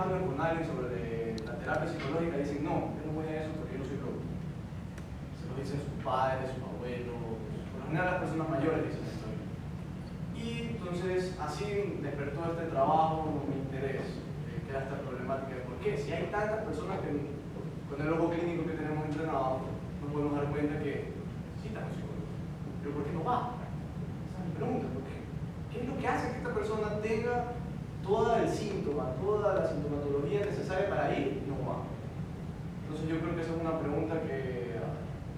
hablan con alguien sobre la terapia psicológica, dicen, no, yo no voy a eso porque yo no soy loco. Se lo dicen sus padres, sus abuelos, por lo general las personas mayores dicen esto. Y entonces así despertó este trabajo mi interés, que era esta problemática de por qué, si hay tantas personas que con el ojo clínico que tenemos entrenado, nos podemos dar cuenta que necesitan un psicólogo. Pero ¿por qué no va? Esa es mi pregunta, ¿por qué? ¿Qué es lo que hace que esta persona tenga todo el síntoma, toda la sintomatología necesaria para ir y no va? Entonces yo creo que esa es una pregunta que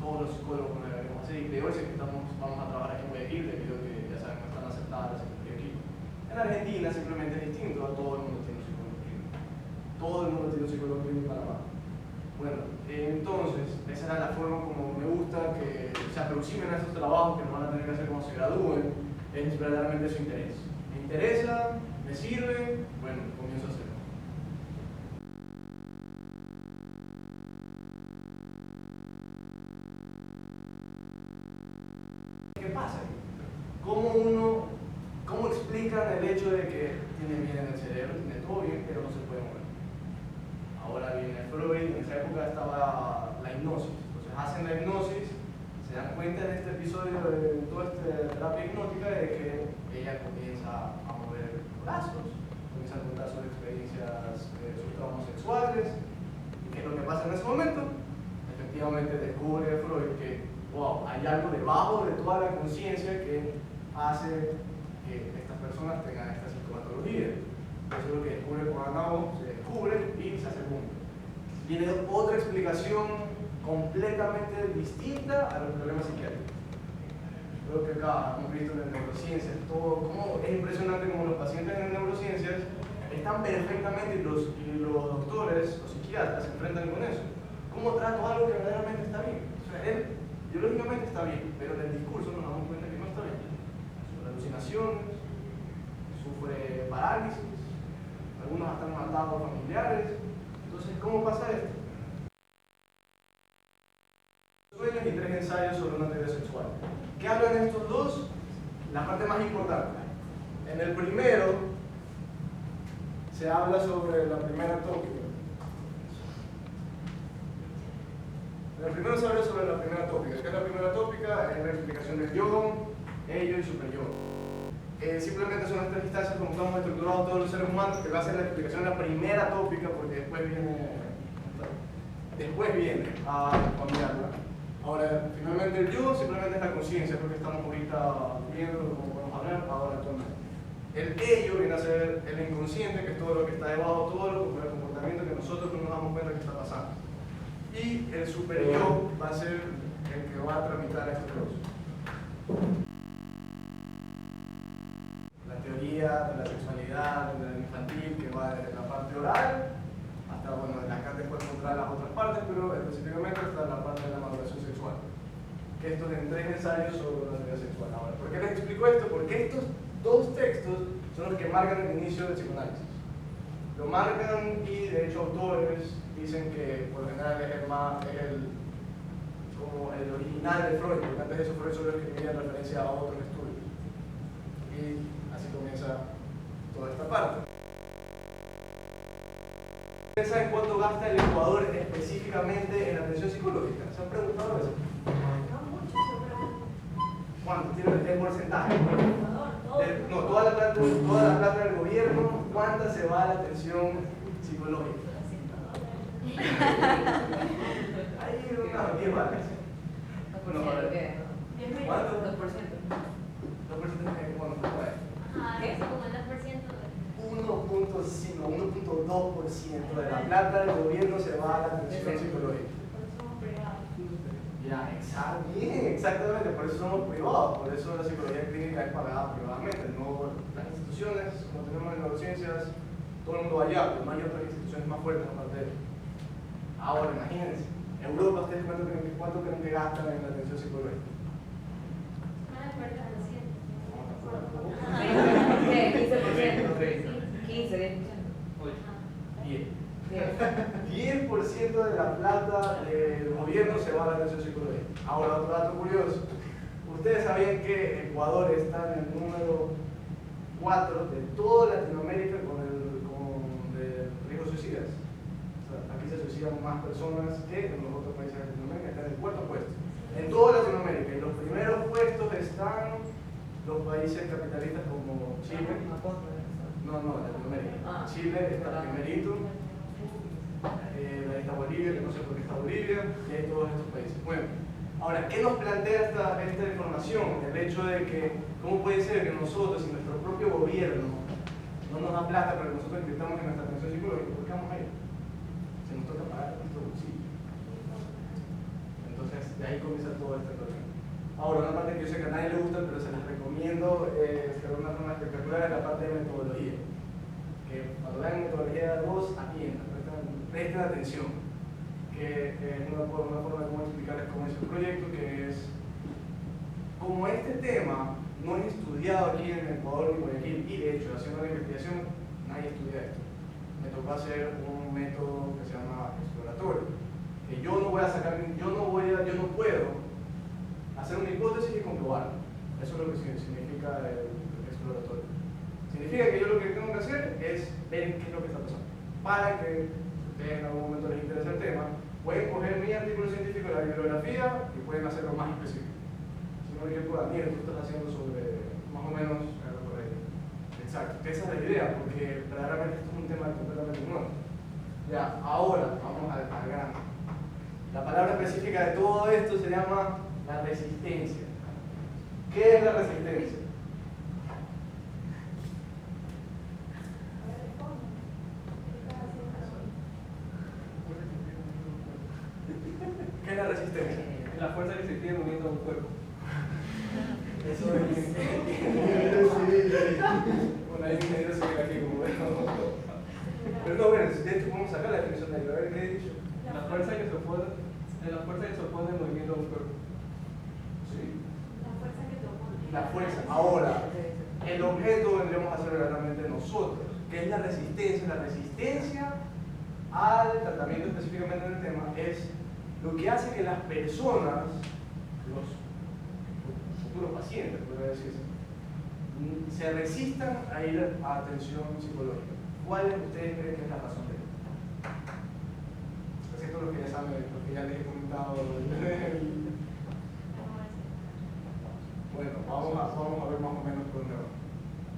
todos los psicólogos nos deberíamos hacer, y de hoy sé que vamos a trabajar aquí en Guayaquil debido a que ya saben no están aceptadas las psicología aquí. En Argentina simplemente es distinto, todo el mundo tiene un psicólogo clínico. Todo el mundo tiene un psicólogo clínico en Panamá. Bueno, entonces esa era la forma como me gusta que se aproximen a estos trabajos que nos van a tener que hacer cuando se gradúen, es verdaderamente su interés. Me interesa, me sirve, bueno, comienzo a hacerlo. ¿Qué pasa? ¿Cómo explican el hecho de que tiene bien en el cerebro, tiene todo bien, pero no se puede mover? Ahora viene Freud, en esa época estaba la hipnosis. Entonces hacen la hipnosis, se dan cuenta en este episodio de toda esta terapia hipnótica de que ella comienza a mover brazos, comienza a contar sus experiencias, sus traumas sexuales. ¿Y qué es lo que pasa en ese momento? Efectivamente descubre Freud que wow, hay algo debajo de toda la conciencia que hace que estas personas tengan esta sintomatología. Eso es lo que descubre Juan Nau, se descubre y se hace boom. Viene otra explicación completamente distinta a los problemas psiquiátricos. Creo que acá hemos visto en neurociencias, es impresionante como los pacientes en neurociencias están perfectamente y los doctores, los psiquiatras se enfrentan con eso. ¿Cómo trato algo que verdaderamente está bien? O sea, él biológicamente está bien, pero en el discurso nos damos cuenta que no está bien. Sufre alucinaciones, sufre parálisis, algunos hasta han matado a familiares. Entonces, ¿cómo pasa esto? Sueños y 3 ensayos sobre una teoría sexual. ¿Qué hablan estos dos? La parte más importante. En el primero se habla sobre la primera tópica. En el primero se habla sobre la primera tópica. ¿Qué es la primera tópica? Es la explicación del yo, ello y superyo. Simplemente son estas instancias como estamos estructurados todos los seres humanos, que va a ser la explicación de la primera tópica, porque después viene a cambiarla. Ahora, finalmente el yo simplemente es la conciencia, es lo que estamos ahorita viendo, como podemos hablar ahora actualmente. El ello viene a ser el inconsciente, que es todo lo que está debajo, todo el comportamiento que nosotros no nos damos cuenta que está pasando. Y el superyo va a ser el que va a tramitar estos dos. La teoría de la sexualidad, de la infantil, que va desde la parte oral hasta, bueno, acá después encontrar las otras partes, pero específicamente hasta la parte de la maduración sexual. Que estos en 3 ensayos sobre la teoría sexual. Ahora, ¿por qué les explico esto? Porque estos dos textos son los que marcan el inicio del psicoanálisis. Lo marcan y, de hecho, autores dicen que por lo general es como el original de Freud, porque antes de eso Freud solo escribía en referencia a otros estudios. Y así comienza toda esta parte. ¿Saben cuánto gasta el Ecuador específicamente en atención psicológica? ¿Se han preguntado eso? No mucho, seguramente. ¿Cuánto tiene el porcentaje? Todo. No, toda la plata del gobierno, ¿cuánta se va a la atención psicológica? Ahí unas 10 balas. No, ¿Cuánto? 2%. 2% es cuánto fue. ¿Qué? Como el 2%. 1.2% de la plata del gobierno se va a la atención psicológica. Ya, exactamente, por eso somos privados, por eso la psicología clínica es pagada privadamente, no las instituciones, como tenemos en neurociencias, todo el mundo va allá, pero no hay otras instituciones más fuertes aparte de eso. Ahora, imagínense, Europa, ¿ustedes cuánto creen que gastan en la atención psicológica? ¿Qué? 15%. 10% de la plata del gobierno se va a la atención psicológica. Ahora, otro dato curioso. ¿Ustedes sabían que Ecuador está en el número 4 de toda Latinoamérica con el riesgo benefician más personas que en los otros países de Latinoamérica. Está en el cuarto puesto. En toda Latinoamérica. En los primeros puestos están los países capitalistas como Chile. No, Latinoamérica. Chile está primerito. Ahí está Bolivia, que no sé por qué está Bolivia, y hay todos estos países. Bueno, ahora, ¿qué nos plantea esta información? El hecho de que, ¿cómo puede ser que nosotros, si nuestro propio gobierno no nos da plata para que nosotros invirtamos en nuestra atención psicológica, ¿por qué vamos a ir? Se nos toca pagar nuestro bolsillo. Entonces, de ahí comienza todo este problema. Ahora, una parte que yo sé que a nadie le gusta, pero se las recomiendo de una forma espectacular, es la parte de metodología. Que cuando vean metodología de voz, atiendan, presten atención. Que es una forma de cómo explicarles cómo es el proyecto, que es, como este tema no es estudiado aquí en Ecuador ni Guayaquil, y de hecho, haciendo la investigación, nadie estudia esto. Me tocó hacer un método que se llama exploratorio. Que yo no voy a sacar, yo no puedo hacer una hipótesis y comprobarla. Eso es lo que significa el exploratorio. Significa que yo lo que tengo que hacer es ver qué es lo que está pasando. Para que ustedes en algún momento les interese el tema, pueden coger mi artículo científico de la bibliografía y pueden hacerlo más específico. Si no, yo puedo, mira, tú estás haciendo sobre más o menos algo por ahí. Exacto, esa es la idea, porque verdaderamente esto es un tema completamente nuevo. Ya, ahora vamos al grano. La palabra específica de todo esto se llama la resistencia. ¿Qué es la resistencia? ¿Qué es la resistencia? La fuerza que se tiene moviendo un cuerpo. Eso es bueno, hay ingeniero civil aquí como pero no, bueno, de hecho podemos sacar la definición de ahí. A ver, ¿qué he dicho? La fuerza que se opone al movimiento de un cuerpo. Sí. La fuerza que te opone. La fuerza. Ahora, el objeto vendremos a hacer verdaderamente nosotros. ¿Qué es la resistencia? La resistencia al tratamiento específicamente del tema es lo que hace que las personas, los futuros pacientes, podría decirse, se resistan a ir a atención psicológica. ¿Cuál ustedes creen que es la razón de esto? Excepto los que ya saben, los que ya les he comentado. Bueno, vamos a ver más o menos por dónde va.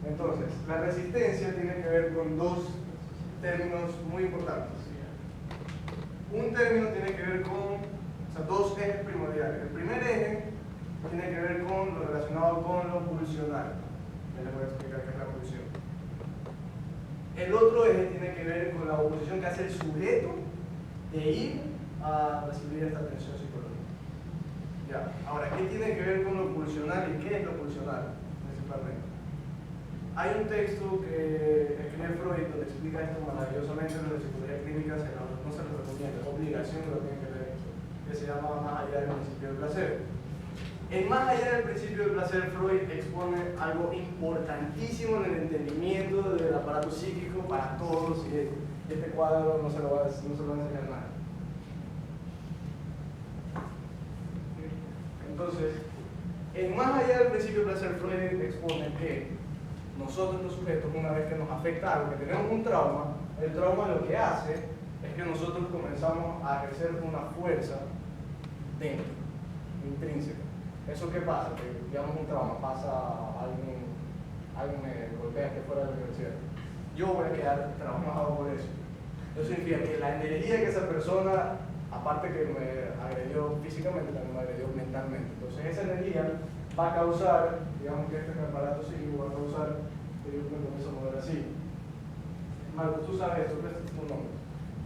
Entonces, la resistencia tiene que ver con dos términos muy importantes. Un término tiene que ver con, dos ejes primordiales. El primer eje tiene que ver con lo relacionado con lo pulsional. Ya les voy a explicar qué es la pulsión. El otro eje tiene que ver con la oposición que hace el sujeto de ir a recibir esta atención psicológica. Ya, ahora, ¿qué tiene que ver con lo pulsional y qué es lo pulsional? Principalmente. Hay un texto que escribe Freud donde explica esto maravillosamente en la psicología clínica, no se lo recomienda, es obligación que lo tienen que leer, que se llama Más allá del principio del placer. En Más allá del principio del placer, Freud expone algo importantísimo en el entendimiento del aparato psíquico para todos, y este cuadro no se lo va a enseñar nada. Entonces, en Más allá del principio del placer, Freud expone que nosotros los sujetos, una vez que nos afecta algo, que tenemos un trauma, el trauma lo que hace es que nosotros comenzamos a ejercer una fuerza dentro, intrínseca. ¿Eso qué pasa? Que digamos un trauma, pasa alguien me golpea que fuera de la universidad. Yo voy a quedar traumado por eso. Eso significa que la energía que esa persona, aparte que me agredió físicamente, también me agredió mentalmente. Entonces esa energía va a causar, digamos que este aparato psíquico va a causar que yo me comienzo a mover así. Marco, tú sabes esto, ¿qué es tu nombre?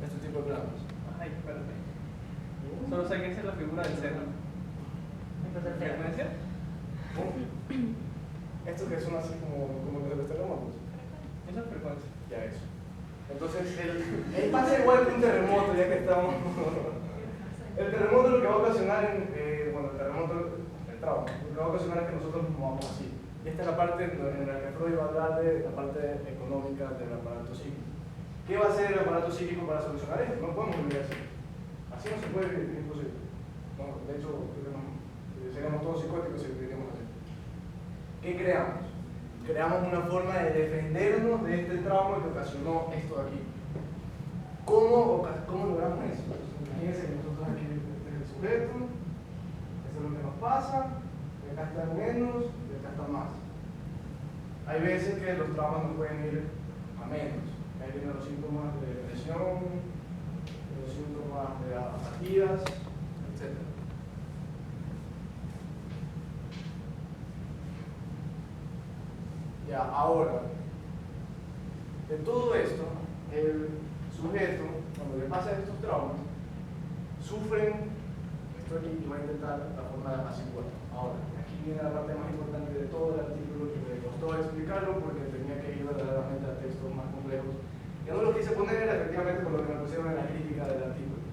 Este tipo de planos. Ay, espérate. Solo sé que esa es la figura del seno. ¿Frecuencia? Estos que son así como los de los terremotos. Esa es frecuencia. Ya eso. Entonces, él pasa igual que un terremoto, ya que estamos. El terremoto lo que va a ocasionar el trauma, lo que va a ocasionar es que nosotros nos movamos así. Y esta es la parte en la que Freud va a hablar de la parte económica del aparato psíquico. ¿Qué va a hacer el aparato psíquico para solucionar esto? No podemos vivir así. Así no se puede vivir, es imposible. No, de hecho, seríamos todos psicóticos si viviríamos así. ¿Qué creamos? Creamos una forma de defendernos de este trauma que ocasionó esto de aquí. ¿Cómo logramos eso? Imagínense que nosotros aquí este es el sujeto, eso es lo que nos pasa, y acá está menos y acá está más. Hay veces que los traumas no pueden ir a menos. Ahí vienen los síntomas de depresión, los síntomas de apatías, etc. Ya, ahora, de todo esto, el sujeto, cuando le pasa estos traumas, sufren, esto aquí y va a intentar la forma de apaciguar. Ahora, aquí viene la parte más importante de todo el artículo que me costó explicarlo porque tenía que ir verdaderamente a textos más complejos. Yo no lo quise poner efectivamente por lo que me pusieron en la crítica del artículo,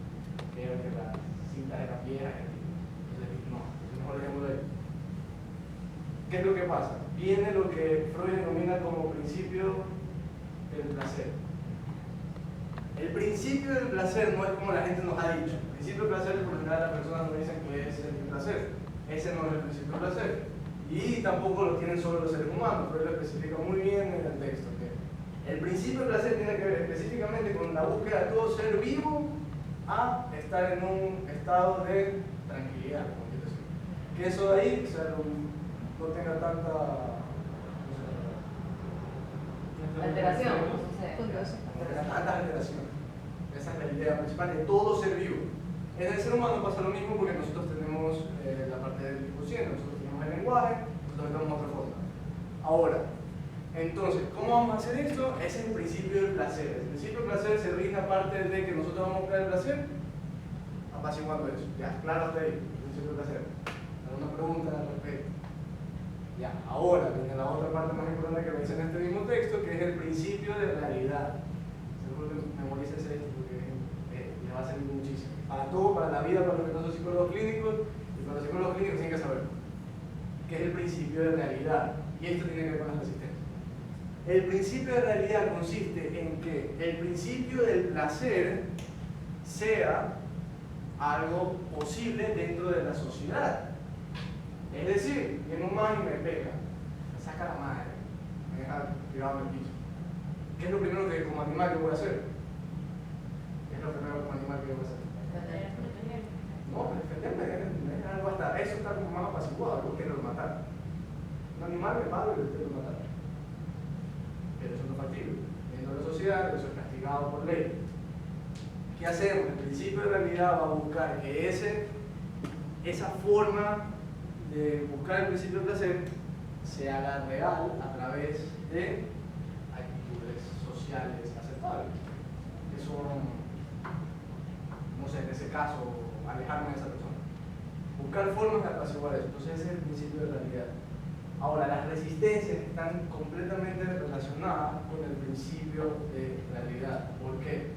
que era que las cintas eran viejas, entonces no, mejor dejémoslo ahí. ¿Qué es lo que pasa? Viene lo que Freud denomina como principio del placer. El principio del placer no es como la gente nos ha dicho. El principio del placer, por lo general, las personas nos dicen que es el placer. Ese no es el principio del placer. Y tampoco lo tienen solo los seres humanos, pero lo especifica muy bien en el texto. Que el principio del placer tiene que ver específicamente con la búsqueda de todo ser vivo a estar en un estado de tranquilidad, como quiero decir. Que eso de ahí, o sea, no tenga tanta Alteración. no tenga tantas alteraciones. Esa es la idea principal de todo ser vivo. En el ser humano pasa lo mismo porque nosotros tenemos la parte del inconsciente, nosotros tenemos el lenguaje, nosotros tenemos otra forma. Ahora, entonces, ¿cómo vamos a hacer esto? Ese es el principio del placer. El principio del placer se rige aparte de que nosotros vamos a buscar el placer, apaciguando eso. Ya, claro hasta ahí, el principio del placer. ¿Alguna pregunta al respecto? Ya, ahora viene la otra parte más importante que me dice en este mismo texto, que es el principio de realidad. Seguro que memorices esto porque le va a servir muchísimo. Para todo, para la vida, para los que no son psicólogos clínicos, y para los psicólogos clínicos tienen que saber que es el principio de realidad. Y esto tiene que ver con las resistencias. El principio de realidad consiste en que el principio del placer sea algo posible dentro de la sociedad. Es decir, viene un man y me pega, me saca la madre, me deja tirado en el piso. ¿Qué es lo primero que como animal yo voy a hacer? ¿Qué es lo primero como animal que yo voy a hacer? No, defenderme, es algo hasta, eso está como más apaciguado, algo que lo matar. Un animal me paga y lo quiero matar. Pero eso no es factible. Dentro de la sociedad, eso es castigado por ley. ¿Qué hacemos? El principio de realidad va a buscar que esa forma de buscar el principio del placer se haga real a través de actitudes sociales aceptables, que son, no sé, en ese caso, alejarme de esa persona. Buscar formas de apaciguar eso. Entonces ese es el principio de realidad. Ahora, las resistencias están completamente relacionadas con el principio de realidad. ¿Por qué?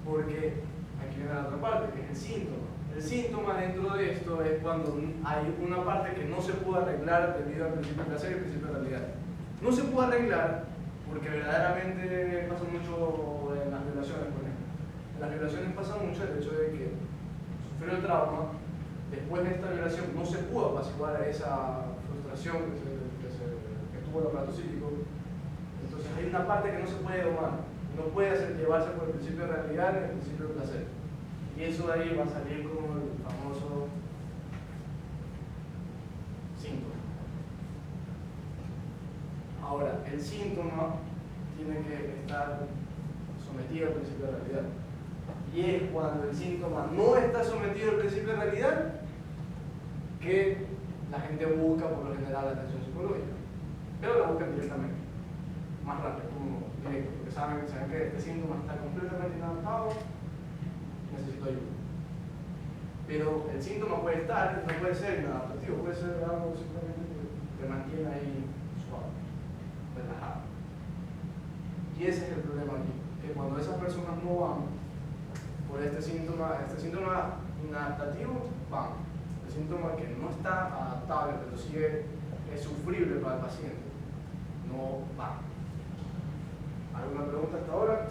Porque aquí viene la otra parte, que es el síntoma. El síntoma dentro de esto es cuando hay una parte que no se puede arreglar debido al principio de placer y al principio de realidad. No se puede arreglar porque verdaderamente pasa mucho en las relaciones, por ejemplo. En las relaciones pasa mucho el hecho de que sufrió el trauma, después de esta relación no se pudo apaciguar esa frustración que tuvo el aparato psíquico. Entonces hay una parte que no se puede domar, no puede llevarse por el principio de realidad ni el principio de placer. Y eso de ahí va a salir como el famoso síntoma. Ahora, el síntoma tiene que estar sometido al principio de realidad. Y es cuando el síntoma no está sometido al principio de realidad que la gente busca por lo general la atención psicológica. Pero la buscan directamente, más rápido, como directo, porque saben que este síntoma está completamente inadaptado, necesito ayuda. Pero el síntoma puede estar, no puede ser inadaptativo, puede ser algo simplemente que te mantiene ahí suave, relajado. Y ese es el problema aquí, que cuando esas personas no van por este síntoma inadaptativo, van. El síntoma que no está adaptable, pero sigue es sufrible para el paciente, no va. ¿Alguna pregunta hasta ahora?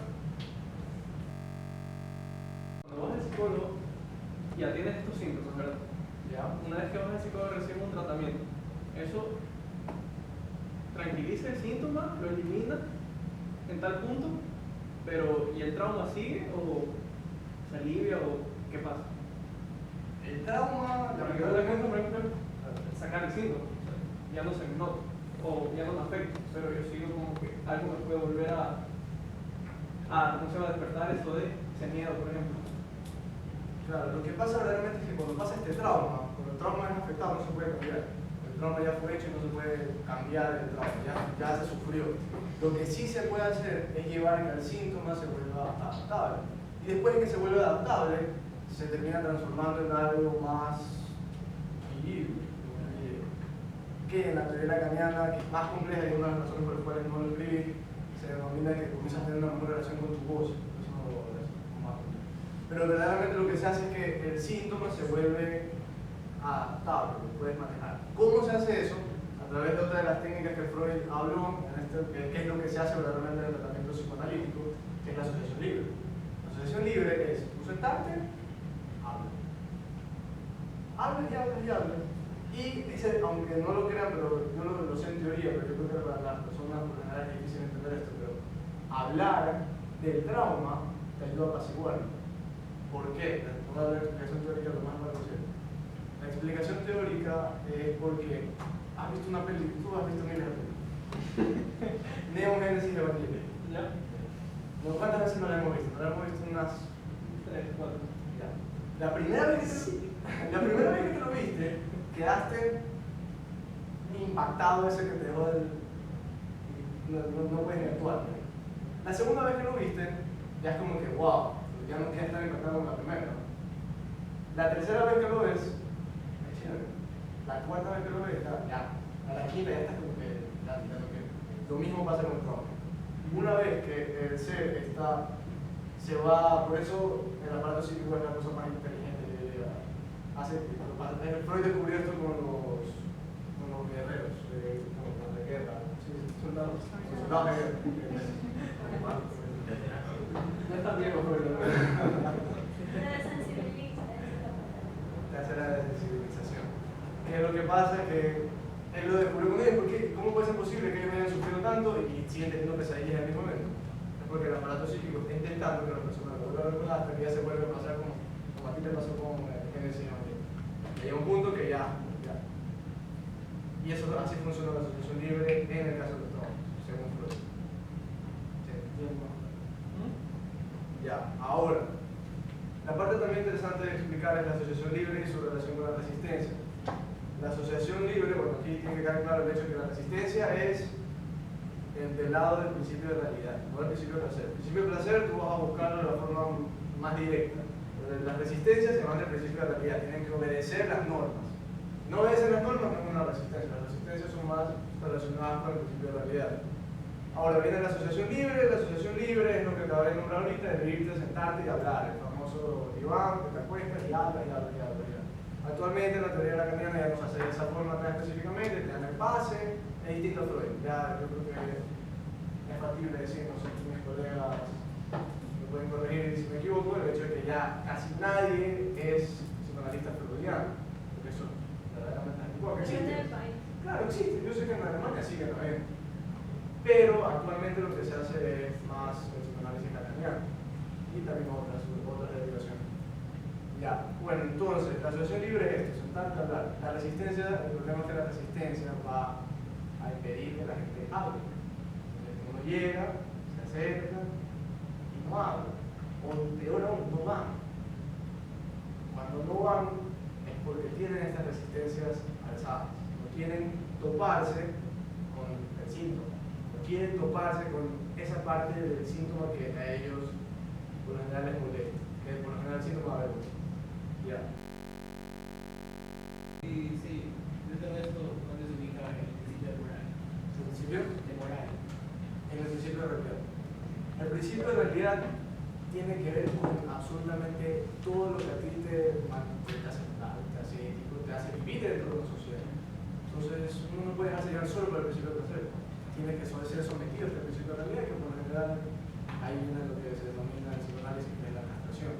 Cuando vas al psicólogo, ya tienes estos síntomas, ¿verdad? ¿Ya? Una vez que vas al psicólogo recibes un tratamiento. Eso tranquiliza el síntoma, lo elimina en tal punto Pero, ¿y el trauma sigue o se alivia o qué pasa? El trauma, Yo por ejemplo, sacar el síntoma, o sea, ya no se me nota o ya no me afecta, pero yo sigo como que algo me puede volver a ¿cómo se va a despertar esto de ese miedo, por ejemplo? claro, lo que pasa verdaderamente es que cuando pasa este trauma, cuando el trauma es afectado no se puede cambiar. El trauma ya fue hecho y no se puede cambiar el trauma, ya se sufrió. Lo que sí se puede hacer es llevar que el síntoma se vuelva adaptable. Y después de que se vuelve adaptable, se termina transformando en algo más vivible. Que en la teoría lacaniana, que es más compleja y una de las razones por las cuales no lo escribí, se denomina que comienzas a tener una mejor relación con tu voz. Eso no lo voy a decir más. Pero verdaderamente lo que se hace es que el síntoma se vuelve adaptable, lo puedes manejar. ¿Cómo se hace eso? A través de otra de las técnicas que Freud habló, que es lo que se hace verdaderamente en el tratamiento psicoanalítico, que es la asociación libre. La asociación libre es tú sentarte, hablas. Hablas y hablas y hablas. Y ese, aunque no lo crean, pero yo lo sé en teoría, pero yo creo que para las personas por general es difícil entender esto, pero hablar del trauma te ayuda a apaciguarlo. ¿Por qué? Voy a dar la explicación teórica lo más rápido posible. La explicación teórica es porque has visto una película, tú has visto miles de películas. Neon Genesis Evangelion. ¿Ya? ¿Cuántas veces no la hemos visto? No la hemos visto unas 3, 4. ya. La primera vez que te lo viste, quedaste impactado ese que te dejó del. No puedes ni actuar. La segunda vez que lo viste, ya es como que wow, ya no quieres estar impactado como la primera. La tercera vez que lo ves, es chévere. La cuarta vez que lo ves, ya. A la quinta ya estás como que. Lo mismo pasa con el trauma. Una vez que el ser se va, por eso el aparato psíquico es la cosa más inteligente que llega. Freud descubrió esto con los guerreros, con los de guerra, soldados de guerra. No está bien, Freud. La tercera desensibilización. Que lo que pasa es que él lo descubrió con ellos, porque ¿cómo puede ser posible que ellos hayan sufrido tanto y siguen teniendo pesadillas en el mismo momento? Es porque el aparato psíquico está intentando que la persona lo vuelva a recordar hasta que ya se vuelve a pasar como a ti te pasó con Genesis. Llega un punto que ya. Y eso así funciona la asociación libre en el caso de los traumas, según Freud. Ya, ahora, la parte también interesante de explicar es la asociación libre y su relación con la resistencia. La asociación libre, bueno, aquí tiene que quedar claro el hecho de que la resistencia es del lado del principio de realidad, no del principio de placer. El principio de placer tú vas a buscarlo de la forma más directa. Las resistencias se van del principio de realidad, tienen que obedecer las normas. No obedecen las normas, no es una resistencia. Las resistencias son más relacionadas con el principio de realidad. Ahora viene la asociación libre. La asociación libre es lo que acabé de nombrar ahorita, de irte, sentarte y hablar. El famoso diván, que te acuestas y hablas. Actualmente en la teoría lacaniana ya no se hace de esa forma tan específicamente, te dan el pase, es distinto a Freud. Ya yo creo que es factible decir, no sé, mis colegas me pueden corregir si me equivoco, el hecho de que ya casi nadie es psicoanalista freudiano, porque eso verdaderamente es igual que existe. Claro, existe, yo sé que en Alemania sigue también, pero actualmente lo que se hace es más el psicoanálisis lacaniano y también otras derivaciones. Ya, bueno, entonces, la asociación libre es esto, sentarte a hablar. La resistencia, el problema es que la resistencia va a impedir que la gente hable. Entonces, uno llega, se acerca y no habla. O peor aún, no van. Cuando no van es porque tienen estas resistencias alzadas. No quieren toparse con el síntoma. No quieren toparse con esa parte del síntoma que a ellos por lo general les molesta. Que por lo general el síntoma va a ver. Ya. Sí, yo tengo esto donde se ubica en el principio de moral. ¿El principio? De moral. En el principio de realidad. El principio de realidad tiene que ver con absolutamente todo lo que a ti te hace mal, te hace ético, te hace vivir dentro de una sociedad. Entonces, uno no puede dejarse llevar solo por el principio de placer. Tiene que ser sometido a este principio de realidad, que por lo general hay una de lo que se denomina el psicoanálisis, que es la castración.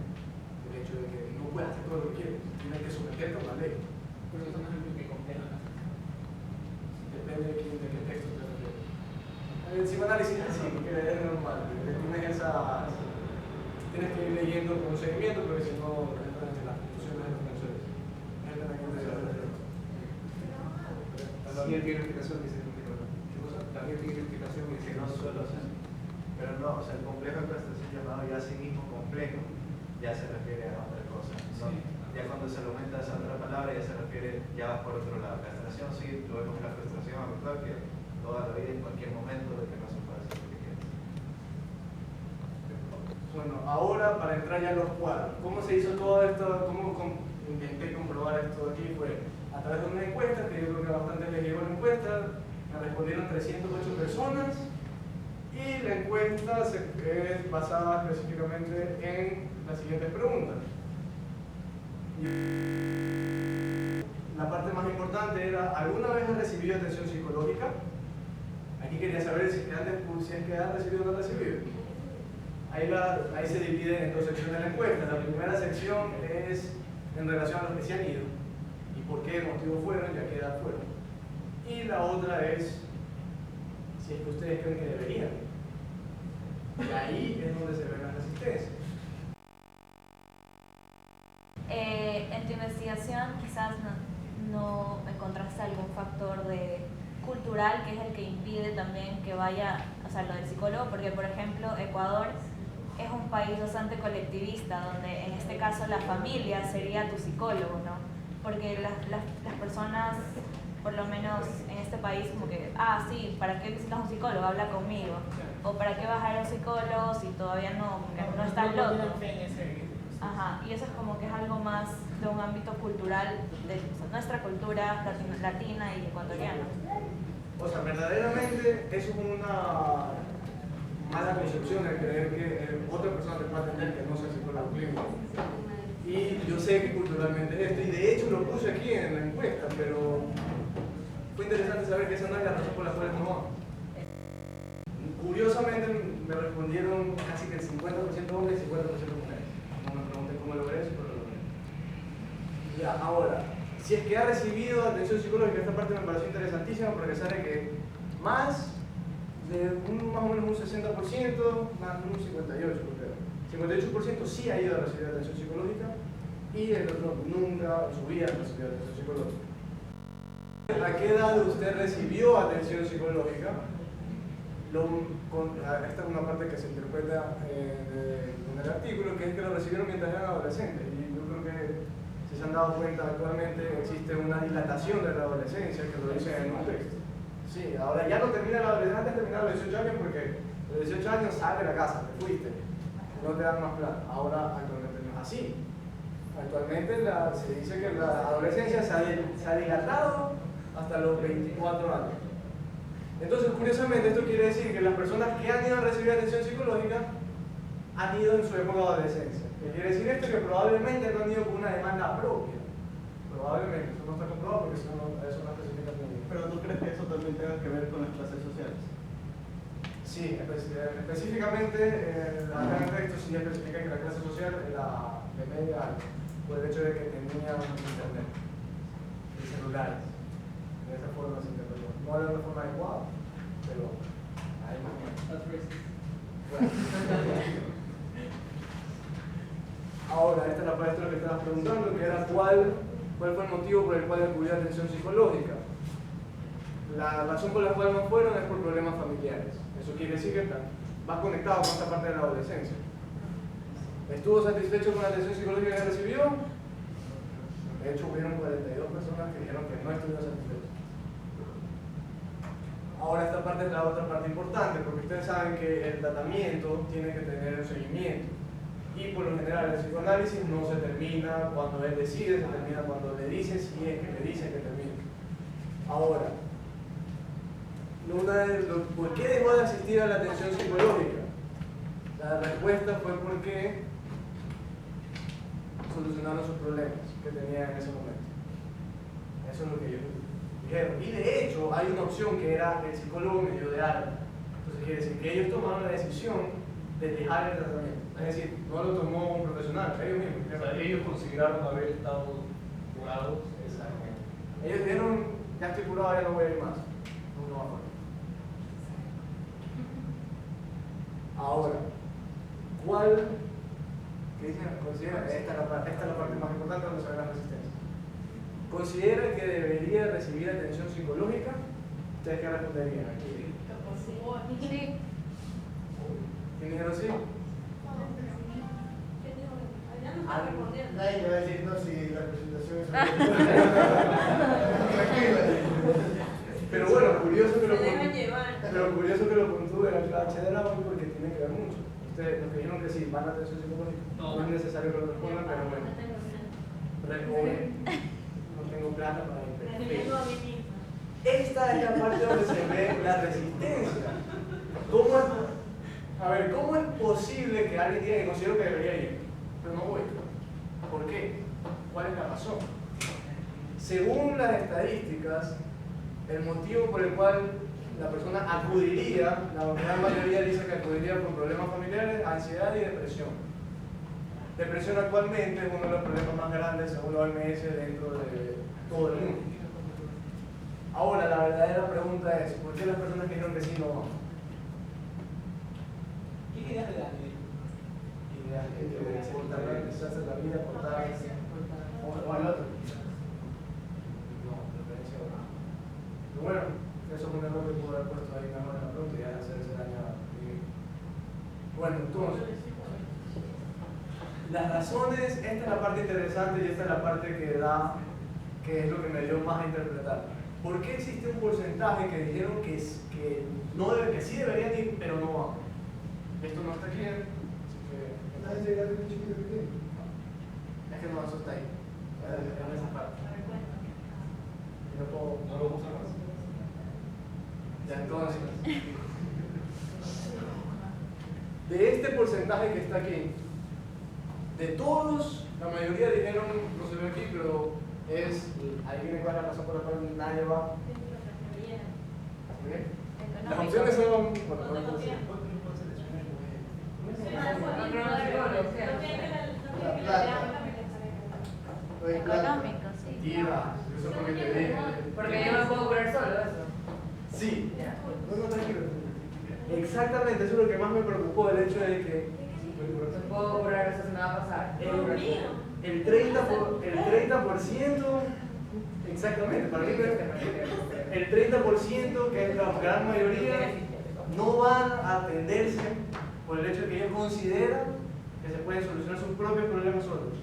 El hecho de que no puedes hacer todo lo que quieres, tienes que someterte a una ley. Por eso son ejemplos que complejan la Depende de qué texto te refieres. El psicoanálisis es así, porque es normal. Tienes que ir leyendo con seguimiento, porque si no, entran en las conclusiones de los profesores. También tiene explicación, dice el psicólogo. ¿Qué cosa? También tiene explicación, dice Que no solo ser. Pero no, o sea, el complejo de prestación llamado ya a sí mismo complejo, ya se refiere a otra cosa. ¿No? Sí. Ya cuando se le aumenta esa otra palabra, ya se refiere, ya vas por otro lado. Castración, sí, lo vemos la frustración actual, que toda la vida, en cualquier momento, de que no se puede hacer lo que quieras. Bueno, ahora para entrar ya a los cuadros. ¿Cómo se hizo todo esto? ¿Cómo intenté comprobar esto aquí? Fue a través de una encuesta, que yo creo que bastante les llegó la encuesta, me respondieron 308 personas y la encuesta es basada específicamente en las siguientes preguntas. La parte más importante era, ¿alguna vez has recibido atención psicológica? Aquí quería saber si es que has recibido o no has recibido. Ahí se divide en dos secciones la encuesta. La primera sección es en relación a los que se han ido y por qué motivo fueron y a qué edad fueron. Y la otra es si es que ustedes creen que deberían. Y ahí es donde se ven las resistencias. En tu investigación quizás no encontraste algún factor cultural que es el que impide también que vaya, o sea, lo del psicólogo, porque por ejemplo Ecuador es un país bastante colectivista, donde en este caso la familia sería tu psicólogo, ¿no? Porque las personas, por lo menos en este país, como que, sí, ¿para qué necesitas un psicólogo? Habla conmigo. O ¿para qué vas a ir a un psicólogo si todavía no estás loco? Ajá, y eso es como que es algo más de un ámbito cultural de nuestra cultura latina y ecuatoriana. O sea, verdaderamente eso es una mala concepción de creer que otra persona te puede atender que no sea psicólogo clínico. Y yo sé que culturalmente es esto, y de hecho lo puse aquí en la encuesta, pero fue interesante saber que esa no es la razón por la cual no van. Curiosamente me respondieron casi que el 50% hombres y 50% mujeres. No me pregunté cómo logré eso, pero lo logré. Ya, ahora, si es que ha recibido atención psicológica, esta parte me pareció interesantísima porque sale que más o menos un 60%, más un 58%, creo. 58% sí ha ido a recibir atención psicológica y el otro nunca en su vida ha recibido atención psicológica. ¿A qué edad usted recibió atención psicológica? Esta es una parte que se interpreta en el artículo, que es que lo recibieron mientras eran adolescentes. Y yo creo que, si se han dado cuenta, actualmente existe una dilatación de la adolescencia, que lo dice en un texto. Sí, ahora ya no termina la adolescencia, antes terminaba los 18 años porque a los 18 años sale de la casa, te fuiste, no te dan más plata. Ahora actualmente no es así. Actualmente se dice que la adolescencia se ha dilatado hasta los 24 años. Entonces, curiosamente, esto quiere decir que las personas que han ido a recibir atención psicológica han ido en su época de adolescencia. ¿Qué quiere decir esto? Que probablemente no han ido con una demanda propia. Probablemente, eso no está comprobado porque eso no especifica muy bien. Pero ¿tú crees que eso también tenga que ver con las clases sociales? Sí, específicamente, acá en el texto sí especifica que la clase social era de media alta, por el hecho de que tenían internet y celulares. De esa forma se interpretó. No era una forma adecuada, pero hay más. That's racist. Bueno. Ahora, esta es la parte que estabas preguntando, que era cuál fue el motivo por el cual acudió atención psicológica. La razón por la cual no fueron es por problemas familiares. Eso quiere decir que va conectado con esta parte de la adolescencia. ¿Estuvo satisfecho con la atención psicológica que recibió? De hecho, hubieron 42 personas que dijeron que no estuvieron satisfechos. Ahora esta parte es la otra parte importante, porque ustedes saben que el tratamiento tiene que tener un seguimiento. Y por lo general el psicoanálisis no se termina cuando él decide, se termina cuando le dice, si es que le dice que termine. Ahora, ¿por qué dejó de asistir a la atención psicológica? La respuesta fue porque solucionaron sus problemas que tenían en ese momento. Eso es lo que ellos dijeron. Y de hecho, hay una opción que era el psicólogo medio de alta. Entonces quiere decir que ellos tomaron la decisión de dejar el tratamiento. Es decir, no lo tomó un profesional, ellos mismos. O sea, ellos consideraron haber estado curados. Exactamente. Ellos dijeron, ya estoy curado, ya no voy a ir más. Nunca más. Ahora, ¿cuál? ¿Qué dicen? Considera, esta es la parte más importante donde se ve la resistencia. ¿Considera que debería recibir atención psicológica? ¿Ustedes qué responderían aquí? Sí. ¿Quién dijeron sí? Nadie le va a decir no si la presentación es Pero bueno, curioso que lo Se dejan llevar. pero curioso que lo puntúe la clase de la hoy porque tiene que ver mucho. Ustedes, los que dijeron que sí, van a atención psicológica, no es necesario que lo respondan, pero bueno. Responden, no tengo plata para invertir. Esta es la parte donde se ve la resistencia. ¿Cómo es posible que alguien diga que considero que debería ir, pero no voy? ¿Por qué? ¿Cuál es la razón? Según las estadísticas, el motivo por el cual la persona acudiría, la gran mayoría dice que acudiría por problemas familiares, ansiedad y depresión. Depresión actualmente es uno de los problemas más grandes según la OMS dentro de todo el mundo. Ahora, la verdadera pregunta es, ¿por qué las personas que dijeron que sí no van? ¿Qué ideas le dan? Ideas de portar, quizás en la vida, portar, o al otro. No, preferencia o nada. Pero bueno, eso es un error que pudo haber puesto ahí mejor en la pregunta y ya hacerse daño a vivir. Bueno, entonces, las razones, esta es la parte interesante y esta es la parte que es lo que me dio más a interpretar. ¿Por qué existe un porcentaje que dijeron que sí deberían ir, pero no van? Esto no está aquí, así que es que no, eso está ahí, en esa parte. Y no lo uso más. Ya entonces, de este porcentaje que está aquí, de todos, la mayoría dijeron, no se ve aquí, pero ahí viene cuál es la razón por la cual nadie va. ¿Bien? Las opciones son, Económico, sí. IVA, eso es porque te dije. Porque yo me puedo curar solo, eso. Sí. No, tranquilo. Exactamente, eso es lo que más me preocupó, el hecho de que Me puedo curar, eso se me va a pasar. el 30%, exactamente, para mí el 30%, que es la gran mayoría, no van a atenderse por el hecho de que ellos consideran que se pueden solucionar sus propios problemas solos.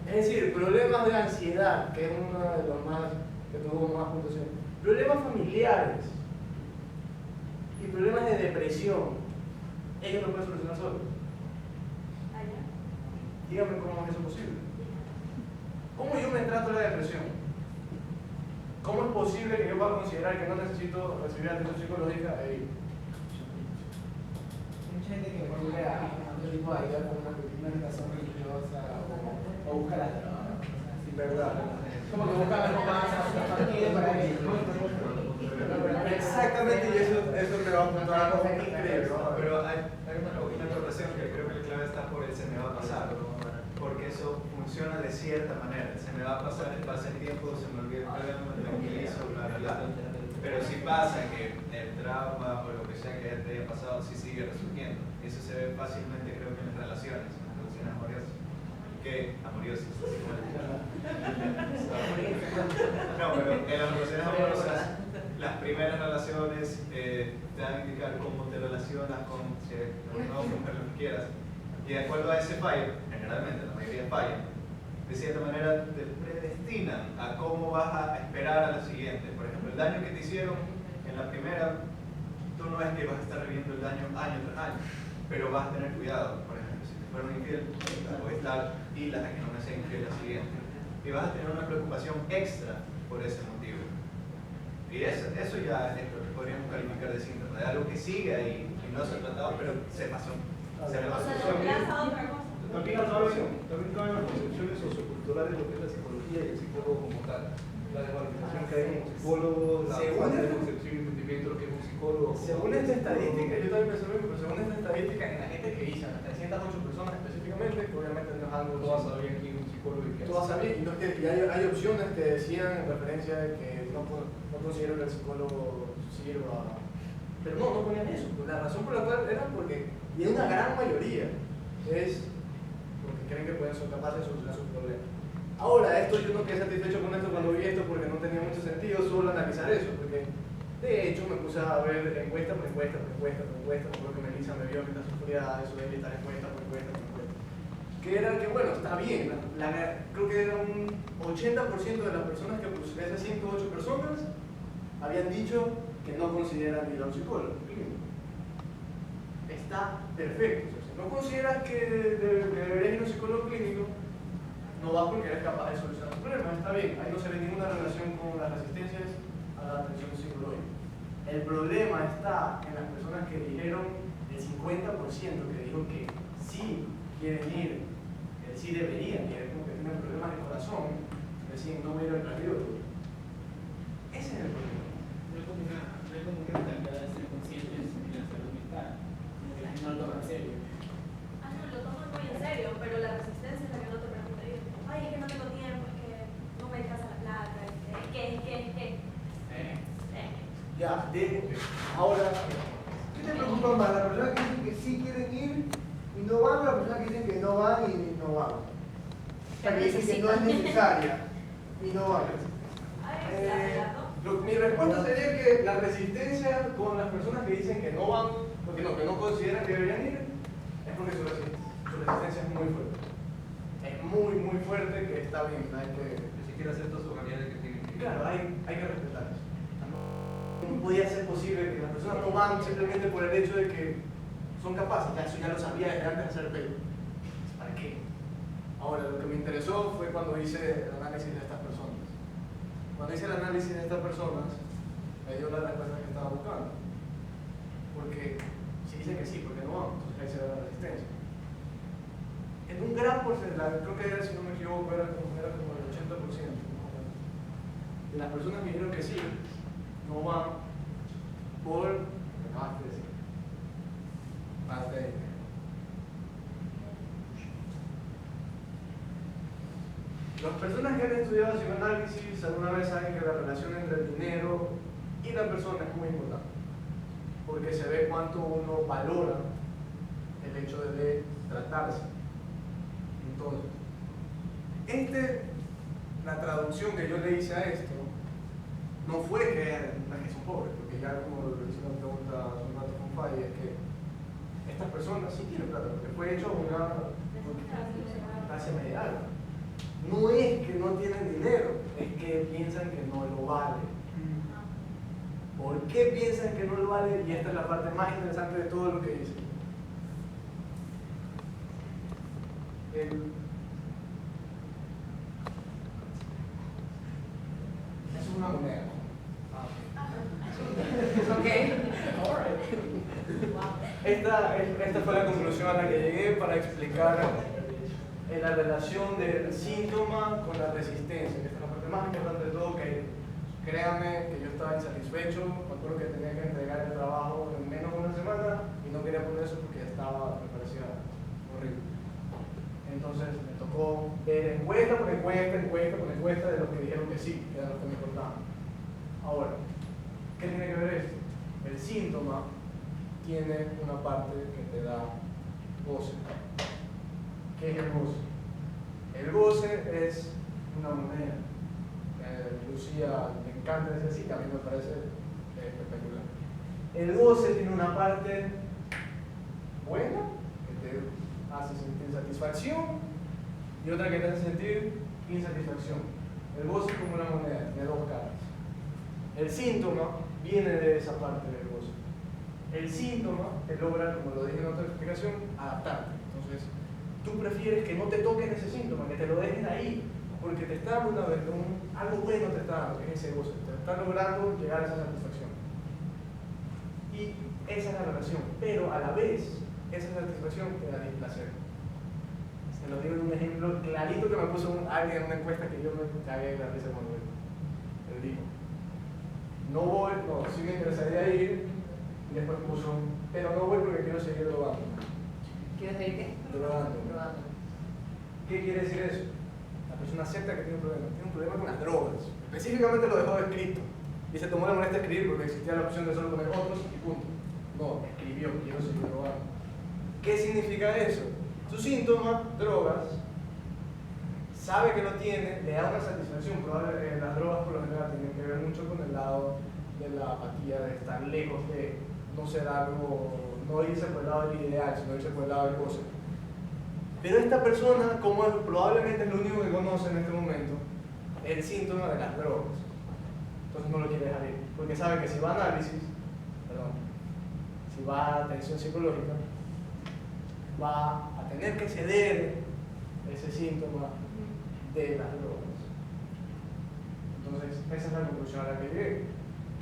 Es decir, problemas de ansiedad, que es uno de los más que tuvo más puntuación, problemas familiares y problemas de depresión, ellos no pueden solucionar solos. Dígame cómo es eso posible. ¿Cómo yo me trato la depresión? ¿Cómo es posible que yo pueda considerar que no necesito recibir atención psicológica e ir? Mucha gente que recurre a otro tipo de ayuda como una relación religiosa o busca la droga. Sí, verdad. Como que busca algo más partido para ellos. Exactamente, y eso te va a apuntar algo increíble. Pero hay una correlación que creo que la clave está por el se me va a pasar, porque eso funciona de cierta manera. Se me va a pasar, pasa el tiempo, se me olvida el problema, me tranquilizo, bla, bla, bla. Pero si pasa que el trauma o lo que sea que te haya pasado sí sigue resurgiendo. Eso se ve fácilmente, creo que en las relaciones amorosas. Amoriosas. No, pero en las relaciones amorosas, las primeras relaciones te van a indicar cómo te relacionas con un hombre, mujer, lo que quieras. Y de acuerdo a ese fallo, generalmente la mayoría fallan, de cierta manera te predestinan a cómo vas a esperar a la siguiente. Por ejemplo, el daño que te hicieron en la primera, tú no es que vas a estar reviviendo el daño año tras año, pero vas a tener cuidado. Por ejemplo, si te fueron infiel, o estar pilas a que no me sea infiel la siguiente. Y vas a tener una preocupación extra por ese motivo. Y eso ya es lo que podríamos calificar de síntoma, de algo que sigue ahí y no se ha tratado, pero se pasó. Se le pasó. También caben las concepciones socioculturales de lo que es la psicología y el psicólogo como tal. La desvalorización que hay como psicólogo, la falta de concepción y entendimiento de lo que es un psicólogo. Según esta estadística, yo también pensé lo mismo, pero según esta estadística, en la gente que hizo, las 308 personas específicamente, que obviamente no es algo. Todas sabían quién es un psicólogo y qué hace. Todas sabían, y hay opciones que decían en referencia de que no considero que el psicólogo sirva. Pero no ponían eso. La razón por la cual era porque Y en una gran mayoría es porque creen que pueden ser capaces de solucionar sus problemas. Ahora, esto yo no quedé satisfecho con esto cuando vi esto porque no tenía mucho sentido solo analizar eso, porque de hecho me puse a ver encuesta por encuesta por encuesta por encuesta, por lo que Melissa me vio mientras sufría eso de editar encuesta por encuesta por encuesta. Que era que bueno, está bien, creo que era un 80% de las personas que pusieron, esas 108 personas, habían dicho que no consideran ir a un psicólogo clínico. Está perfecto. O sea, si no consideras que deberías ir a un psicólogo clínico, no vas porque eres capaz de solucionar tu problema. Está bien, ahí no se ve ninguna relación con las resistencias a la atención psicológica. El problema está en las personas que dijeron, el 50% que dijo que sí quieren ir, que sí deberían ir, como que tienen problemas de corazón, decían no voy a ir al cardiólogo. Ese es el problema. No es como una mentalidad de ser conscientes de la salud mental, como que la gente no lo toma en serio. Ah, no, lo toman muy en serio, pero la resistencia es la que no te permite ir. Ay, es que no tengo tiempo, es que no me alcanza la plata, es que. Ya, ahora, ¿Qué te preocupa más? ¿La persona que dicen que sí quieren ir y no van o la persona que dicen que no van y no van? O sea, que dicen que no es necesaria y no van. Mi respuesta sería que la resistencia con las personas que dicen que no van, porque no, que no consideran que deberían ir, es porque su resistencia es muy fuerte. Es muy fuerte que está bien, hay que... Ni siquiera acepta su realidad de que tienen que ir. Claro, hay que respetar eso. No podía ser posible que las personas no van simplemente por el hecho de que son capaces. Ya, eso ya lo sabía desde antes de hacer el paper. ¿Para qué? Ahora, lo que me interesó fue cuando hice el análisis de estas personas. Cuando hice el análisis de estas personas, me dio la respuesta que estaba buscando. Porque si dicen que sí, porque no van, entonces ahí se da la resistencia. En un gran porcentaje, creo que era, si no me equivoco, era como el 80%. De las personas que dijeron que sí, no van por lo que acabaste de decir. Más de las personas que han estudiado psicoanálisis alguna vez saben que la relación entre el dinero y la persona es muy importante, porque se ve cuánto uno valora el hecho de tratarse. Entonces, la traducción que yo le hice a esto no fue que son pobres, porque ya como lo hice una pregunta hace un rato con Faye, es que estas personas sí tienen plata, porque fue hecho una clase media alta. No es que no tienen dinero, es que piensan que no lo vale. ¿Por qué piensan que no lo vale? Y esta es la parte más interesante de todo lo que dice. Es una moneda. Esta fue la conclusión a la que llegué para explicar la relación del síntoma con la resistencia, que esta es la parte más importante de todo, que créanme que yo estaba insatisfecho con todo lo que tenía que entregar el trabajo en menos de una semana y no quería poner eso porque me parecía horrible. Entonces me tocó ver encuesta por encuesta de los que dijeron que sí, que eran los que me importaban. Ahora, ¿qué tiene que ver esto? El síntoma tiene una parte que te da goce. ¿Qué es el goce? El goce es una moneda. Lucía me encanta decir así, que a mí me parece espectacular. El goce tiene una parte buena, que te hace sentir satisfacción, y otra que te hace sentir insatisfacción. El goce es como una moneda, tiene dos caras. El síntoma viene de esa parte del goce. El síntoma te logra, como lo dije en otra explicación, adaptarte. Entonces, tú prefieres que no te toquen ese síntoma, que te lo dejen ahí, porque te está dando algo bueno, te está dando, que es ese goce, te está logrando llegar a esa satisfacción. Y esa es la relación, pero a la vez, esa satisfacción te da displacer. Se lo digo en un ejemplo clarito que me puso alguien en una encuesta que yo me cagué de la risa cuando él dijo: no voy, no, sí me interesaría ir, y después puso, pero no voy porque quiero seguir drogando. ¿Quieres seguir qué? Drogando. ¿Qué quiere decir eso? La persona acepta que tiene un problema con las drogas. Específicamente lo dejó escrito. Y se tomó la molestia de escribir porque existía la opción de solo poner otros y punto. No, escribió, quiero seguir drogando. ¿Qué significa eso? Su síntoma, drogas, sabe que lo tiene, le da una satisfacción. Las drogas por lo general tienen que ver mucho con el lado de la apatía, de estar lejos de no ser algo, no irse por el lado del ideal, sino irse por el lado del goce. Pero esta persona, como probablemente es lo único que conoce en este momento, es el síntoma de las drogas. Entonces no lo quiere dejar ir, porque sabe que si va a análisis, si va a atención psicológica, va a tener que ceder ese síntoma de las drogas. Entonces, esa es la conclusión a la que llegué,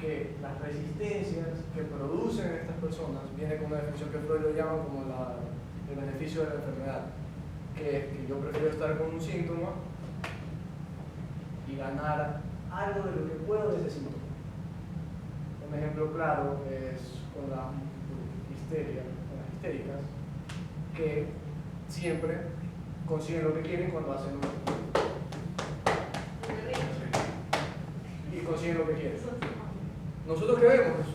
que las resistencias que producen estas personas, viene con una definición que Freud lo llama como el beneficio de la enfermedad, que es que yo prefiero estar con un síntoma y ganar algo de lo que puedo de ese síntoma. Un ejemplo claro es con la histeria, con las histéricas, que siempre consiguen lo que quieren cuando hacen y consiguen lo que quieren. Nosotros qué vemos,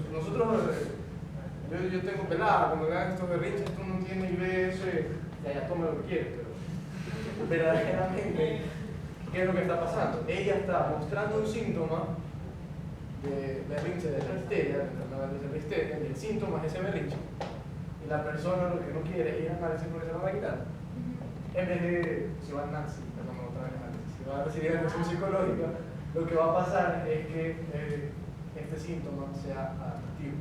yo tengo pelada, cuando me dan estos berrinches, tú no tienes y ves eso y ya toma lo que quieres, pero verdaderamente, ¿qué es lo que está pasando? Ella está mostrando un síntoma de berrinche de la histeria, de enfermedad de la histeria, y el síntoma es ese berrinche. Y la persona lo que no quiere es ir a análisis porque se lo va a quitar. En vez de, si va a análisis, si va a recibir atención psicológica, lo que va a pasar es que este síntoma sea adaptativo.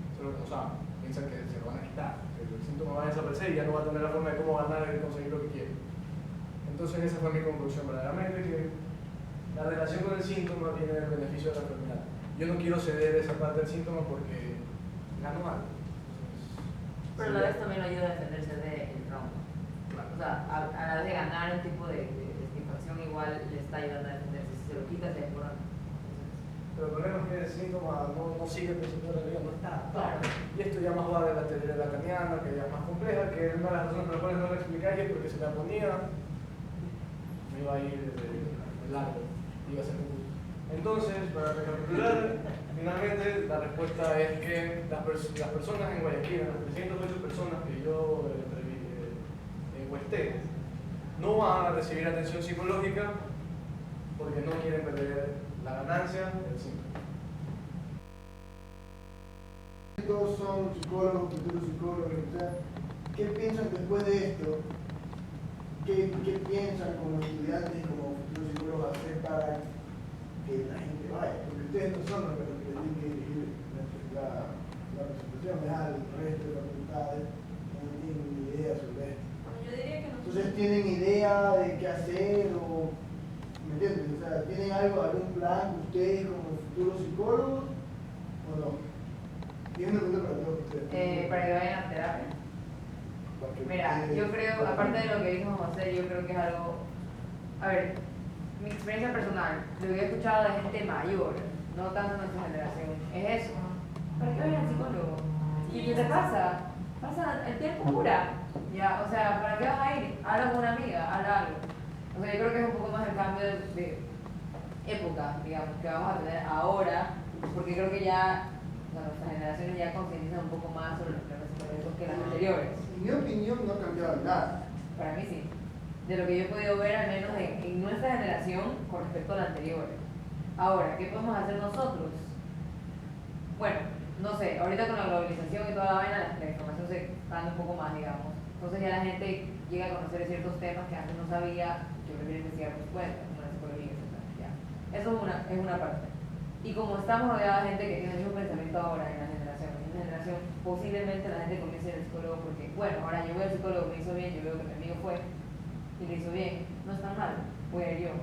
Eso es lo que no saben. Piensan que se lo van a quitar, que el síntoma va a desaparecer y ya no va a tener la forma de cómo ganar y conseguir lo que quiere. Entonces esa fue mi conclusión, verdaderamente, que la relación con el síntoma viene del beneficio de la enfermedad. Yo no quiero ceder esa parte del síntoma porque gano algo. Pero a la vez también lo ayuda a defenderse del trauma. Claro. O sea, a la vez de ganar un tipo de satisfacción, igual le está ayudando a defenderse. Si se lo quitas, le demora. Pero el problema es que el síntoma no sigue el principio de la vida, no está. Claro. Y esto ya más va de la teoría lacaniana, que ya es más compleja, que una de las razones por las cuales no la explicáis es porque si la ponía, me iba a ir de largo, iba a ser un... Entonces, para recapitular, finalmente la respuesta es que las personas en Guayaquil, las 308 personas que yo encuesté, no van a recibir atención psicológica porque no quieren perder la ganancia del síntoma. Todos son psicólogos, futuros psicólogos, o sea, ¿qué piensan después de esto? ¿Qué piensan como estudiantes y como futuros psicólogos hacer para que la gente vaya? Porque ustedes no son los que tienen que dirigir la presentación, es al resto de las facultades, no tienen ni idea sobre esto. Yo diría que no. Entonces, ¿tienen idea de qué hacer o me entiendes? O sea, ¿tienen algún plan ustedes como futuros psicólogos o no? Y es una pregunta para todos ustedes. Para que vayan a terapia. Mira, yo creo, aparte de lo que dijo José, yo creo que es algo. A ver, mi experiencia personal, lo que he escuchado de gente mayor, no tanto nuestra generación, es eso. ¿Para qué vayan al psicólogo? ¿Y qué te pasa? Pasa el tiempo cura. Ya, o sea, ¿para qué vas a ir? Habla con una amiga, habla algo. O sea, yo creo que es un poco más el cambio de época, digamos, que vamos a tener ahora, porque creo que ya nuestras generaciones ya concientizan un poco más sobre los problemas psicológicos que las anteriores. En mi opinión no ha cambiado nada. Para mí sí. De lo que yo he podido ver, al menos en nuestra generación, con respecto a la anterior. Ahora, ¿qué podemos hacer nosotros? Bueno, no sé, ahorita con la globalización y toda la vaina, la información se expande un poco más, digamos. Entonces ya la gente llega a conocer ciertos temas que antes no sabía, yo prefiero investigar por su cuenta, como la psicología, etc. Ya. Eso es una parte. Y como estamos rodeados de gente que tiene el mismo pensamiento ahora en la generación, posiblemente la gente comience a ir al psicólogo porque, bueno, ahora yo voy al psicólogo, me hizo bien, yo veo que mi amigo fue y le hizo bien, no está mal, voy a ir yo.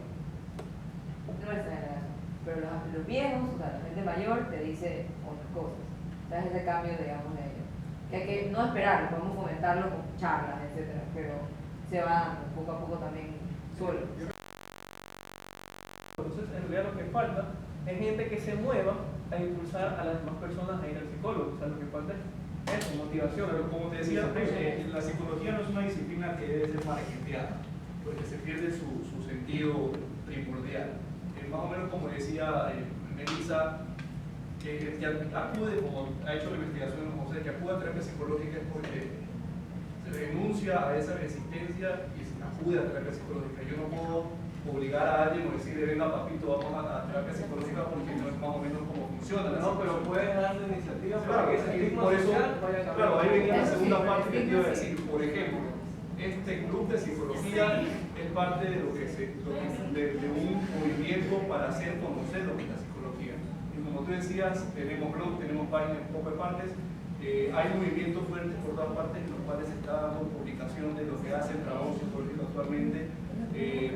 Nuestra generación. Pero los viejos, o sea, la gente mayor te dice otras cosas. Entonces ese cambio, digamos, de ellos. Que hay que no esperarlo, podemos fomentarlo con charlas, etcétera, pero se va dando poco a poco también solo. Entonces, en realidad lo que falta es gente que se mueva a impulsar a las demás personas a ir al psicólogo. O sea, lo que falta es eso, motivación. Pero como te decía, la psicología no es una disciplina que debe ser marketeada, porque se pierde su sentido primordial. Más o menos como decía Melissa, que acude, como ha hecho la investigación José, que acude a terapia psicológica es porque se renuncia a esa resistencia y acude a terapia psicológica. Yo no puedo obligar a alguien o decirle, venga papito, vamos a terapia psicológica porque no es más o menos como funciona. No, pero puedes dar la iniciativa para Claro, que ese estigma por eso, social vaya a cambiar. claro, ahí venía la Eso sí, segunda el parte que te estigma iba a sí. decir. Por ejemplo, este club de psicología es parte de lo que de un movimiento para hacer conocer lo que es la psicología. Y como tú decías, tenemos blog, tenemos páginas en pocas partes. Hay movimientos fuertes por todas partes en los cuales se está dando publicación de lo que hace el trabajo psicológico actualmente,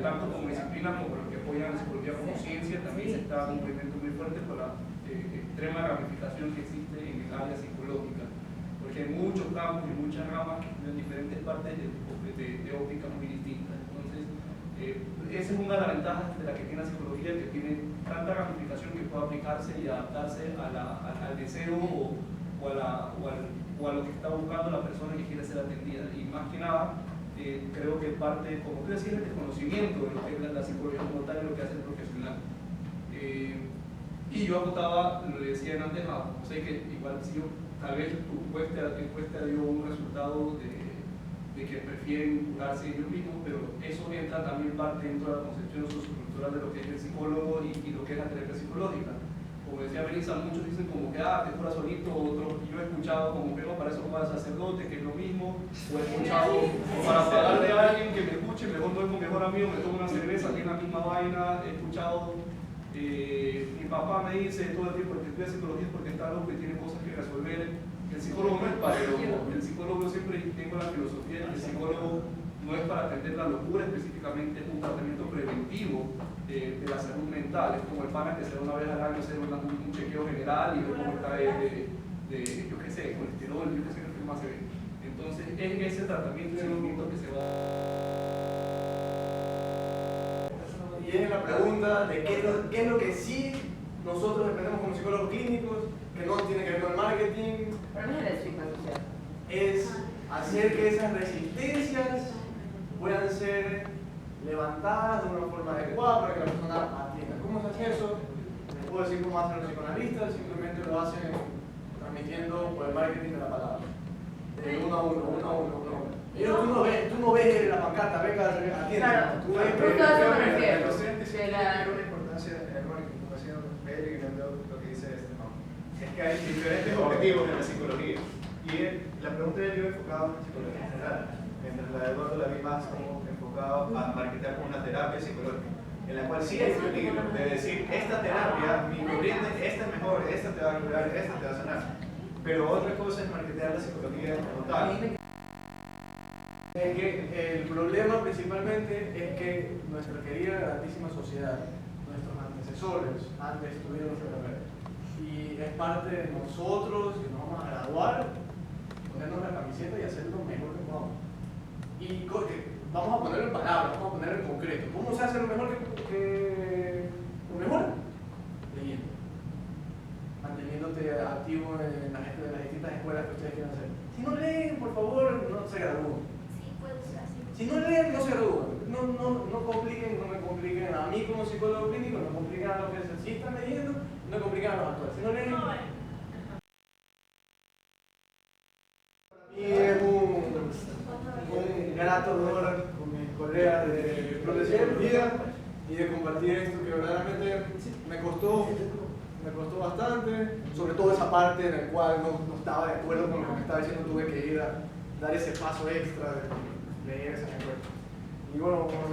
tanto como disciplina como los que apoyan la psicología como ciencia. También se está dando un movimiento muy fuerte por la extrema ramificación que existe en el área psicológica, porque hay muchos campos y muchas ramas en diferentes partes de ópticas muy distintas. Entonces, esa es una de las ventajas de la que tiene la psicología, que tiene tanta ramificación que puede aplicarse y adaptarse al deseo o a lo que está buscando la persona que quiere ser atendida. Y más que nada, creo que parte, como tú decías, el desconocimiento de lo que es la psicología como tal y lo que hace el profesional. Y yo acotaba, lo decía antes a José, que igual si yo, tal vez tu encuesta dio un resultado de que prefieren curarse ellos mismos, pero eso entra también parte dentro de la concepción sociocultural de lo que es el psicólogo y lo que es la terapia psicológica. Como decía Melissa, muchos dicen como que te curas solito, otros, yo he escuchado como que no, para eso para el sacerdote, que es lo mismo, o he escuchado para pagarle a alguien que me escuche, mejor no es mi mejor amigo, me tomo una cerveza, que es la misma vaina. He escuchado, mi papá me dice todo el tiempo que estudia psicología porque está loco y tiene cosas que resolver. El psicólogo no es para el loco, el psicólogo siempre tengo la filosofía de que el psicólogo no es para atender la locura específicamente, es un tratamiento preventivo de la salud mental. Es como el pana que se da una vez al año hacer un chequeo general y ver cómo está yo qué sé, colesterol, yo qué sé qué más se ve. Entonces, es ese tratamiento ese movimiento que se va. Y es la pregunta de qué es lo que sí nosotros aprendemos como psicólogos clínicos, que no tiene que ver con el marketing, Pero no es el estigma social. es hacer que esas resistencias puedan ser levantadas de una forma adecuada para que la persona atienda. ¿Cómo se hace eso? Les puedo decir cómo hacen los psicoanalistas, simplemente lo hacen transmitiendo por el marketing de la palabra. De uno a uno. Tú no ves la pancarta, venga, atiende. Claro. Tú ves Justo a eso me refiero. Los estudiantes Que tienen la- una importancia en el marketing, como hacía Pedro y lo que dice Estefan. Es que hay diferentes objetivos en la psicología. Y la pregunta de yo enfocaba en psicología en general, mientras la de Eduardo la vi más como enfocado a marketear con una terapia psicológica, en la cual sí hay un peligro de decir, esta terapia, mi corriente, esta es mejor, esta te va a curar, esta te va a sanar. Pero otra cosa es marketear la psicología como tal. Es que el problema principalmente es que nuestra querida grandísima sociedad, nuestros antecesores, antes tuvieron nuestra carrera. Y es parte de nosotros que nos vamos a graduar, ponernos la camiseta y hacer lo mejor que podamos. Y vamos a ponerlo en palabras, vamos a ponerlo en concreto. ¿Cómo se hace lo mejor lo mejor? Leyendo. Manteniéndote activo en las distintas escuelas que ustedes quieran hacer. Si no leen, por favor, no se gradúen. Si no leen, no se gradúan. No compliquen, no me compliquen a mí como psicólogo clínico, no compliquen a los que sí están leyendo, no compliquen a los actuales. Si no leen, y es un grato honor con mis colegas de profesión de vida y de compartir esto que verdaderamente me costó bastante, sobre todo esa parte en la cual no estaba de acuerdo con lo que me estaba diciendo, tuve que ir a dar ese paso extra de leer esas encuestas. Y bueno,